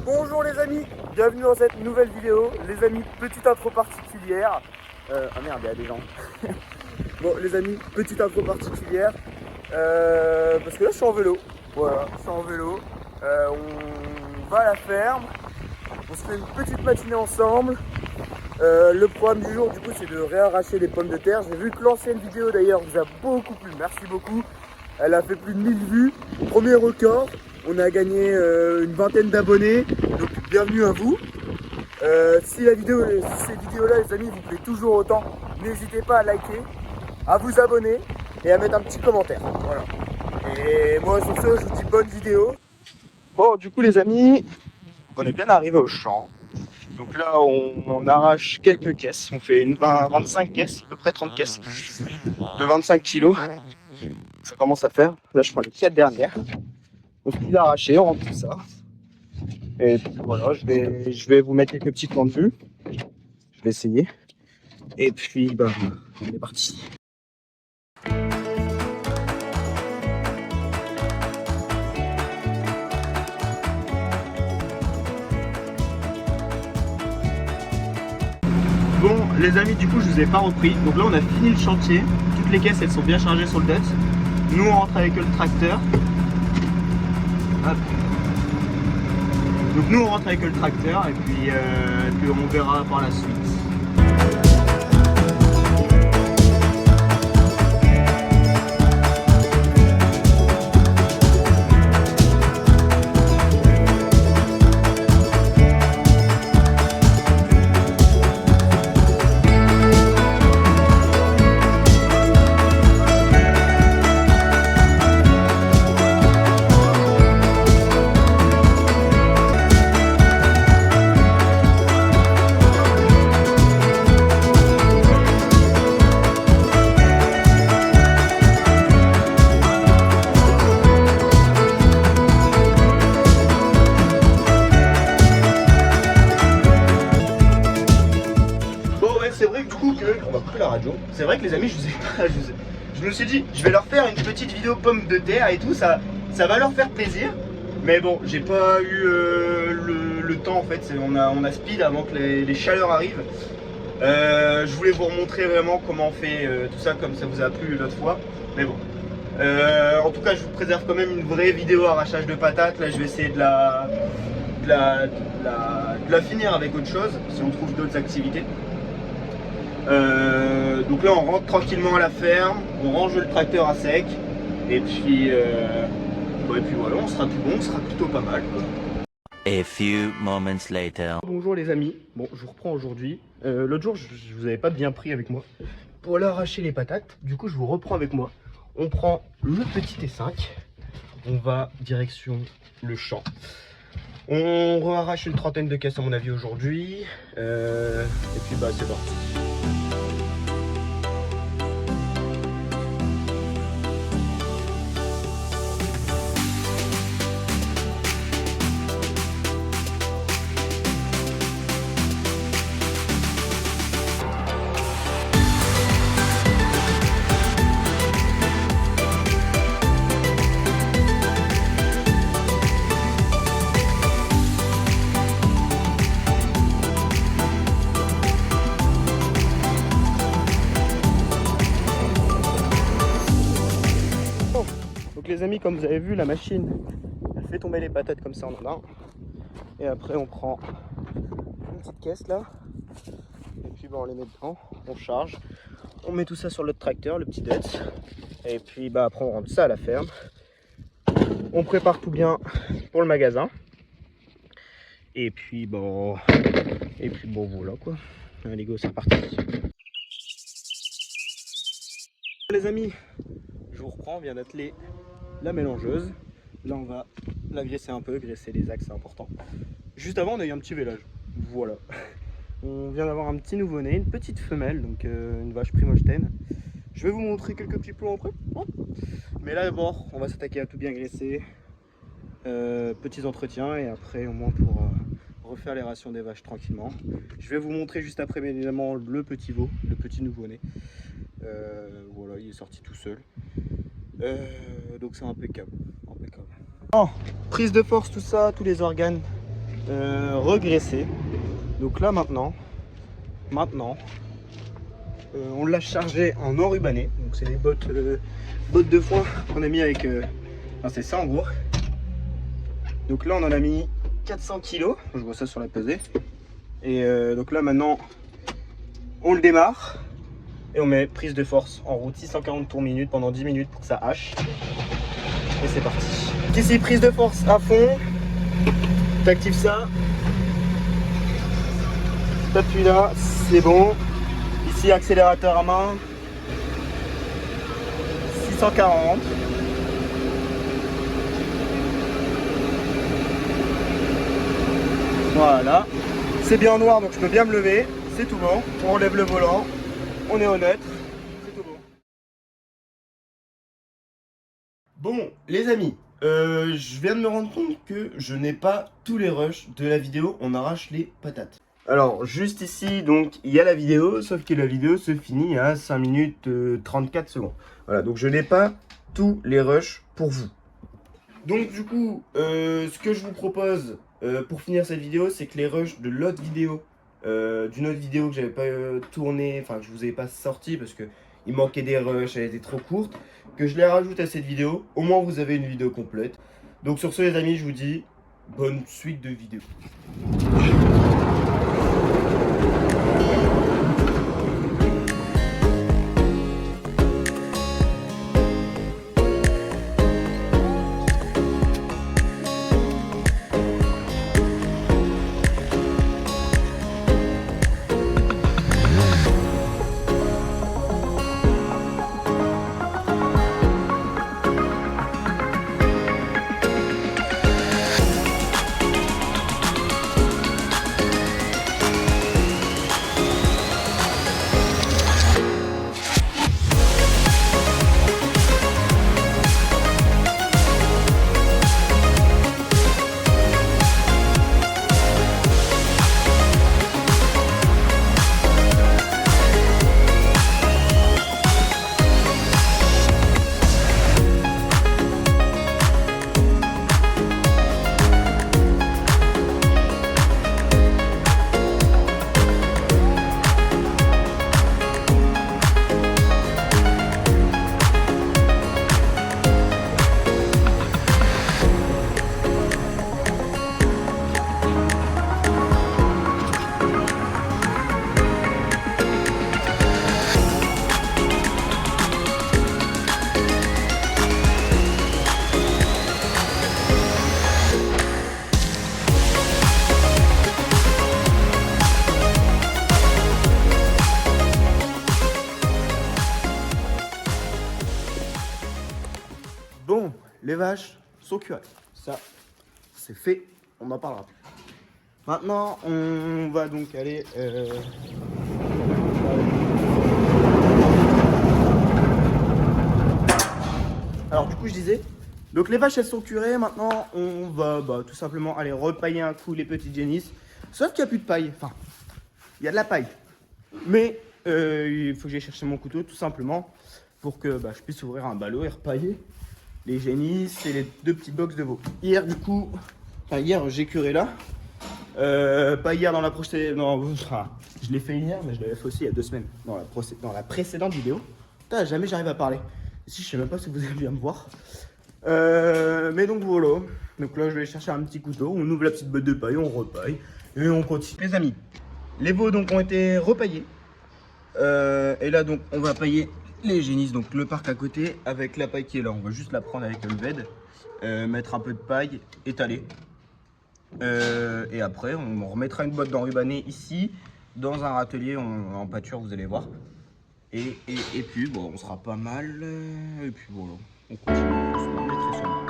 Bonjour les amis, bienvenue dans cette nouvelle vidéo. Les amis, petite intro particulière. Ah merde, il y a des gens. Bon les amis, petite intro particulière. Parce que là je suis en vélo. Voilà, je suis en vélo. On va à la ferme. On se fait une petite matinée ensemble. Le programme du jour du coup c'est de réarracher les pommes de terre. J'ai vu que l'ancienne vidéo d'ailleurs vous a beaucoup plu, merci beaucoup. Elle a fait plus de 1000 vues, premier record. On a gagné une vingtaine d'abonnés, donc bienvenue à vous. Si ces vidéos-là les amis vous plaît toujours autant, n'hésitez pas à liker, à vous abonner et à mettre un petit commentaire. Voilà. Et moi sur ce je vous dis bonne vidéo. Bon du coup les amis, on est bien arrivé au champ. Donc là, on arrache quelques caisses. On fait 25 caisses, à peu près 30 caisses de 25 kilos. Ça commence à faire. Là, je prends les 4 dernières. Donc, il a arraché, on rentre tout ça. Et puis, voilà, je vais vous mettre quelques petits plans de vue. Je vais essayer. Et puis, bah, on est parti. Bon les amis, du coup je vous ai pas repris. Donc là on a fini le chantier. Toutes les caisses elles sont bien chargées sur le DUT. Nous on rentre avec le tracteur. Hop. Donc nous on rentre avec le tracteur et puis on verra par la suite. C'est vrai que du coup on va couper la radio. C'est vrai que les amis, je me suis dit je vais leur faire une petite vidéo pommes de terre et tout, ça va leur faire plaisir. Mais bon, j'ai pas eu le temps en fait, on a speed avant que les chaleurs arrivent. Je voulais vous remontrer vraiment comment on fait tout ça comme ça vous a plu l'autre fois. Mais bon. En tout cas je vous préserve quand même une vraie vidéo arrachage de patates. Là je vais essayer de la finir avec autre chose si on trouve d'autres activités. Donc là on rentre tranquillement à la ferme, on range le tracteur à sec et puis voilà, on sera tout bon, on sera plutôt pas mal quoi. A few moments later. Bonjour les amis, bon je vous reprends aujourd'hui. L'autre jour je vous avais pas bien pris avec moi pour aller arracher les patates, du coup je vous reprends avec moi. On prend le petit T5, on va direction le champ. On re-arrache une trentaine de caisses à mon avis aujourd'hui et puis bah c'est parti. Donc les amis, comme vous avez vu, la machine elle fait tomber les patates comme ça en un. Et après on prend une petite caisse là. Et puis bah, on les met dedans, on charge. On met tout ça sur le tracteur, le petit DUT. Et puis bah, après on rentre ça à la ferme. On prépare tout bien pour le magasin. Et puis bon voilà quoi. Allez go, c'est parti. Les amis, je vous reprends, on vient d'atteler la mélangeuse. Là on va la graisser un peu, graisser les axes c'est important. Juste avant on a eu un petit vélage, voilà. On vient d'avoir un petit nouveau-né, une petite femelle, donc une vache Primostein. Je vais vous montrer quelques petits plans après. Mais là d'abord on va s'attaquer à tout bien graisser. Petits entretiens et après au moins pour refaire les rations des vaches tranquillement. Je vais vous montrer juste après bien évidemment le petit veau, le petit nouveau-né. Voilà, il est sorti tout seul. Donc c'est impeccable. Oh, prise de force, tout ça, tous les organes regraissé. Donc là maintenant, on l'a chargé en enrubanné. Donc c'est les bottes de foin qu'on a mis avec... enfin, c'est ça en gros. Donc là on en a mis 400 kg. Je vois ça sur la pesée. Et donc là maintenant on le démarre. Et on met prise de force en route 640 tours minute pendant 10 minutes pour que ça hache. Et c'est parti. Ici prise de force à fond. T'actives ça. T'appuies là, c'est bon. Ici accélérateur à main. 640. Voilà. C'est bien noir donc je peux bien me lever. C'est tout bon. On relève le volant. On est honnête, c'est tout bon. Bon, les amis, je viens de me rendre compte que je n'ai pas tous les rushs de la vidéo On arrache les patates. Alors, juste ici, donc, il y a la vidéo, sauf que la vidéo se finit à 5 minutes 34 secondes. Voilà, donc je n'ai pas tous les rushs pour vous. Donc, du coup, ce que je vous propose pour finir cette vidéo, c'est que les rushs de l'autre vidéo, d'une autre vidéo que j'avais pas tournée, enfin que je vous avais pas sorti parce que il manquait des rushs, elle était trop courte, que je les rajoute à cette vidéo. Au moins vous avez une vidéo complète. Donc sur ce les amis, je vous dis bonne suite de vidéos. Bon, les vaches sont curées. Ça, c'est fait. On n'en parlera plus. Maintenant, on va donc aller... Alors, du coup, je disais... Donc, les vaches, elles sont curées. Maintenant, on va tout simplement aller repailler un coup les petites génisses. Sauf qu'il n'y a plus de paille. Enfin, il y a de la paille. Mais il faut que j'aille chercher mon couteau, tout simplement, pour que je puisse ouvrir un ballot et repailler les génisses et les deux petites box de veau. Hier, du coup, enfin hier, j'ai curé là. Pas hier dans la prochaine. Non, enfin, je l'ai fait hier, mais je l'avais fait aussi il y a 2 semaines dans la précédente vidéo. Putain, jamais j'arrive à parler. Ici, je sais même pas si vous allez bien me voir. Mais donc voilà. Donc là, je vais chercher un petit couteau. On ouvre la petite botte de paille, on repaille et on continue. Les amis, les veaux donc ont été repaillés. Et là, donc, on va pailler les génisses, donc le parc à côté avec la paille qui est là. On va juste la prendre avec le vède, mettre un peu de paille, étaler. Et après, on remettra une boîte d'enrubanné ici, dans un râtelier en pâture, vous allez voir. Et puis, bon, on sera pas mal. Et puis voilà, on continue. On est très sûrement.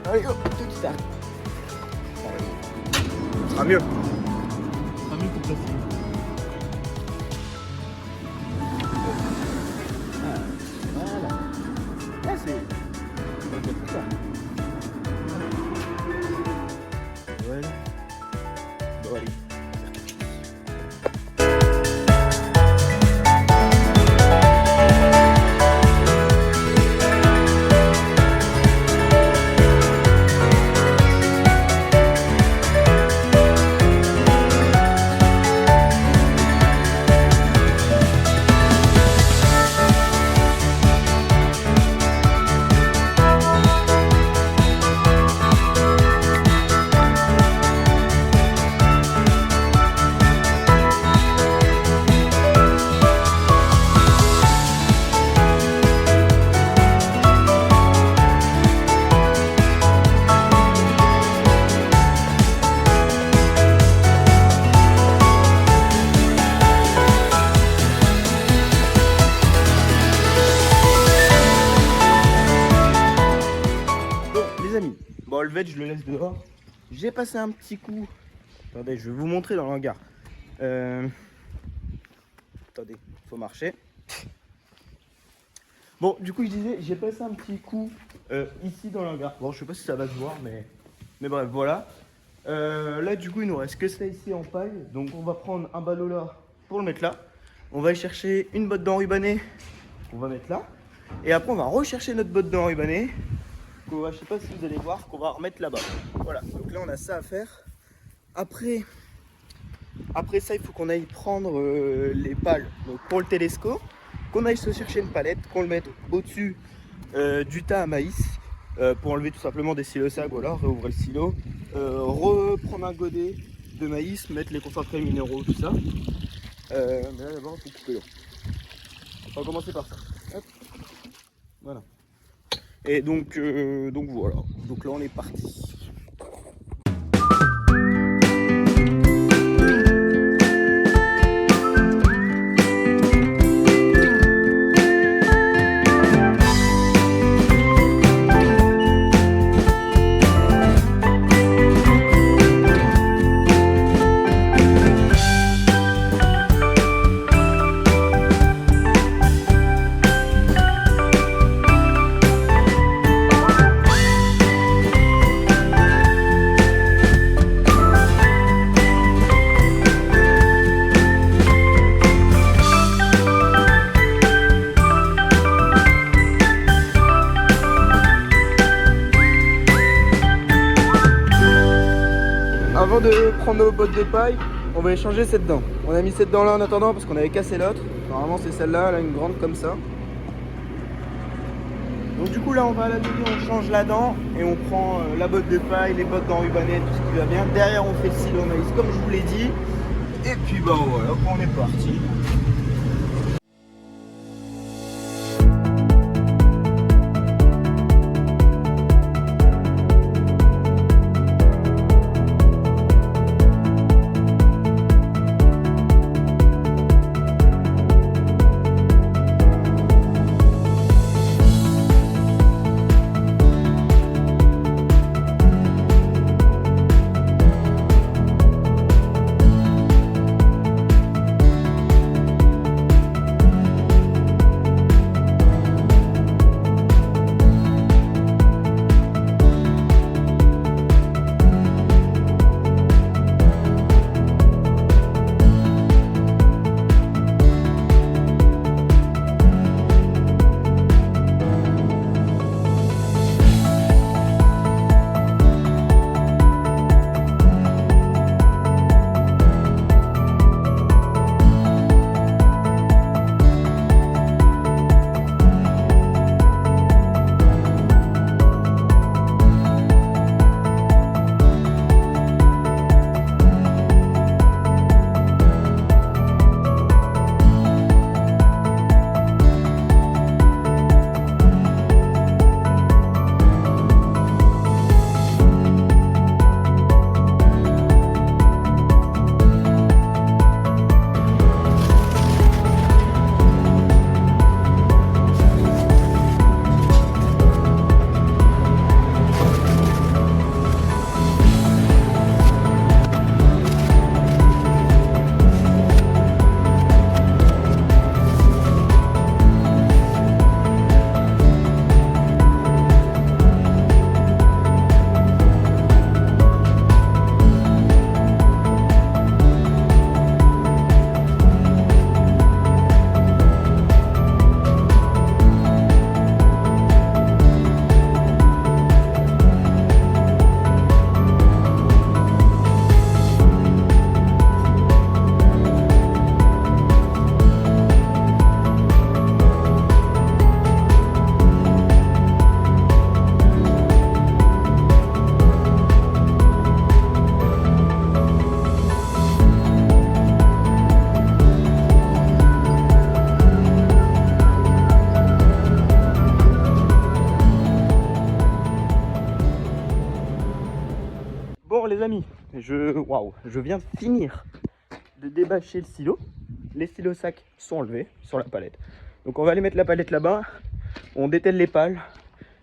Allez hop, tout ça. Ce sera mieux. Ce sera mieux pour placer. Voilà. Là c'est. Voilà. Bon allez. Bon, le veg, je le laisse dehors. J'ai passé un petit coup. Attendez, je vais vous montrer dans le hangar. Attendez, faut marcher. Bon, du coup, je disais, j'ai passé un petit coup ici dans le hangar. Bon, je sais pas si ça va se voir, mais bref, voilà. Là, du coup, il nous reste que ça ici en paille. Donc, on va prendre un ballot là pour le mettre là. On va aller chercher une botte d'enrubanné qu'on va mettre là. Et après, on va rechercher notre botte d'enrubanné. Je sais pas si vous allez voir, qu'on va remettre là-bas. Voilà, donc là on a ça à faire. Après ça, il faut qu'on aille prendre les pales donc pour le télescope, qu'on aille se chercher une palette, qu'on le mette au-dessus du tas à maïs pour enlever tout simplement des silos-sacs, voilà, réouvrir le silo, reprendre un godet de maïs, mettre les concentrés minéraux, tout ça. Mais là d'abord, il faut couper l'eau. On va commencer par ça. Hop. Voilà. Et donc voilà, donc là on est parti. Avant de prendre nos bottes de paille, on va échanger cette dent. On a mis cette dent là en attendant parce qu'on avait cassé l'autre. Normalement c'est celle-là, là une grande comme ça. Donc du coup là on va à la maison, on change la dent et on prend la botte de paille, les bottes d'enrubanné, tout ce qui va bien. Derrière on fait le silo maïs comme je vous l'ai dit. Et puis bah voilà, on est parti. les amis, je viens de finir de débâcher le silo. Les silos sacs sont enlevés sur la palette. Donc on va aller mettre la palette là-bas, on dételle les pales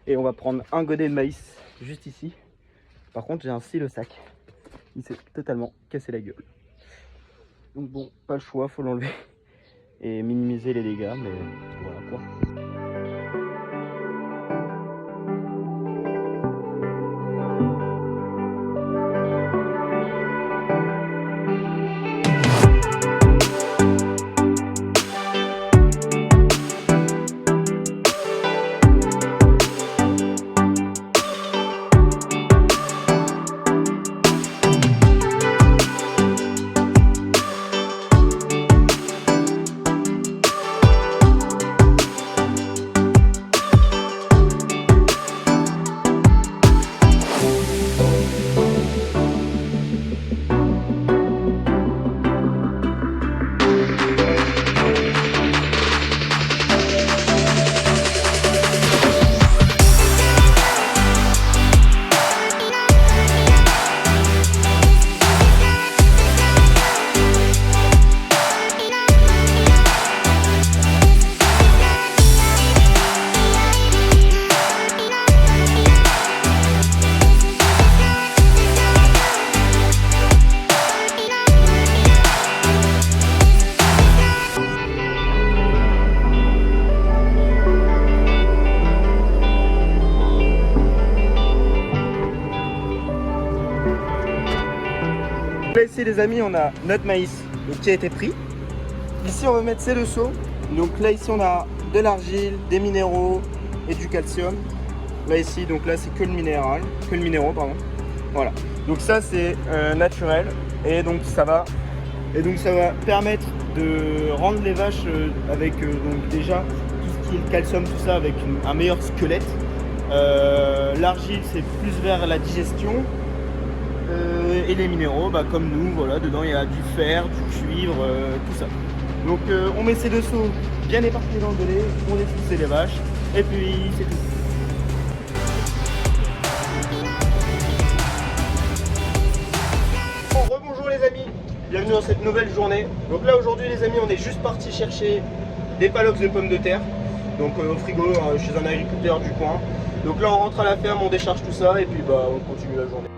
et on va prendre un godet de maïs juste ici. Par contre j'ai un silo sac, il s'est totalement cassé la gueule. Donc bon, pas le choix, faut l'enlever et minimiser les dégâts, mais voilà quoi. Là ici les amis on a notre maïs donc, qui a été pris. Ici on va mettre ces deux seaux. Donc là ici on a de l'argile, des minéraux et du calcium. Là ici donc là c'est que le minéraux pardon. Voilà. Donc ça c'est naturel et donc ça va permettre de rendre les vaches avec donc déjà tout ce qui est le calcium tout ça avec un meilleur squelette. L'argile c'est plus vers la digestion. Et les minéraux, comme nous, voilà, dedans il y a du fer, du cuivre, tout ça. Donc on met ces deux seaux bien éparpillés dans le lait, on laisse pousser les vaches, et puis c'est tout. Bon, rebonjour les amis, bienvenue dans cette nouvelle journée. Donc là aujourd'hui les amis, on est juste parti chercher des palox de pommes de terre, donc au frigo chez un agriculteur du coin. Donc là on rentre à la ferme, on décharge tout ça, et puis on continue la journée.